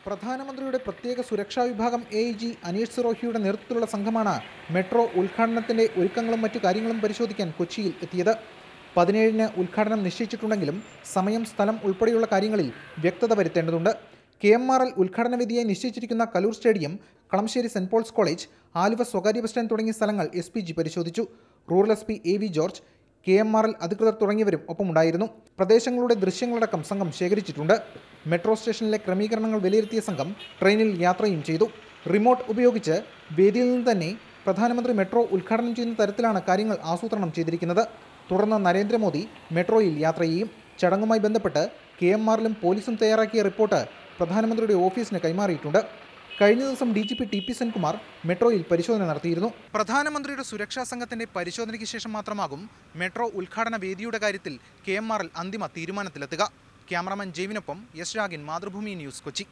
പ്രധാനമന്ത്രിയുടെ പ്രത്യേക സുരക്ഷാ വിഭാഗം AIG അനീഷ് സിറോഹിയുടെ നേതൃത്വത്തിലുള്ള സംഘമാണ് മെട്രോ ഉദ്ഘാടനത്തിന്റെ ഒരുക്കങ്ങളും മറ്റു കാര്യങ്ങളും പരിശോധിക്കാൻ കൊച്ചിയിൽ എത്തിയത്. 17-ന് ഉദ്ഘാടനം നിശ്ചയിച്ചിട്ടുണ്ടെങ്കിലും സമയം, സ്ഥലം ഉൾപ്പെടെയുള്ള കാര്യങ്ങളിൽ വ്യക്തത വരുത്തേണ്ടതുണ്ട്. KMRL ഉദ്ഘാടന വേദിയായി നിശ്ചയിച്ചിരിക്കുന്ന Kaloor stadium, Kalamassery saint Paul's college, Aluva സ്വകാര്യ ബസ് സ്റ്റാൻഡ് തുടങ്ങിയ സ്ഥലങ്ങൾ SPG പരിശോധിച്ചു. Rural SP AV George, KMRL അധികൃതർ തുടങ്ങിയവരും ഒപ്പമുണ്ടായിരുന്നു. പ്രദേശങ്ങളുടെ ദൃശ്യങ്ങളടക്കം സംഘം ശേഖരിച്ചിട്ടുണ്ട്. മെട്രോ സ്റ്റേഷനിലെ ക്രമീകരണങ്ങൾ വിലയിരുത്തിയ സംഘം ട്രെയിനിൽ യാത്രയും ചെയ്തു. റിമോട്ട് ഉപയോഗിച്ച് വേദിയിൽ നിന്ന് തന്നെ പ്രധാനമന്ത്രി മെട്രോ ഉദ്ഘാടനം ചെയ്യുന്ന തരത്തിലാണ് കാര്യങ്ങൾ ആസൂത്രണം ചെയ്തിരിക്കുന്നത്. തുടർന്ന് നരേന്ദ്രമോദി മെട്രോയിൽ യാത്ര ചെയ്യും. ചടങ്ങുമായി ബന്ധപ്പെട്ട് KMRLും പോലീസും തയ്യാറാക്കിയ റിപ്പോർട്ട് പ്രധാനമന്ത്രിയുടെ ഓഫീസിന് കൈമാറിയിട്ടുണ്ട്. കഴിഞ്ഞ ദിവസം DGP TP സെൻകുമാർ മെട്രോയിൽ പരിശോധന നടത്തിയിരുന്നു. പ്രധാനമന്ത്രിയുടെ സുരക്ഷാ സംഘത്തിന്റെ പരിശോധനയ്ക്ക് ശേഷം മാത്രമാകും മെട്രോ ഉദ്ഘാടന വേദിയുടെ കാര്യത്തിൽ KMRL അന്തിമ തീരുമാനത്തിലെത്തുക. ക്യാമറാമാൻ ജെവിനൊപ്പം S രാഗിൻ, മാതൃഭൂമി ന്യൂസ്, കൊച്ചി.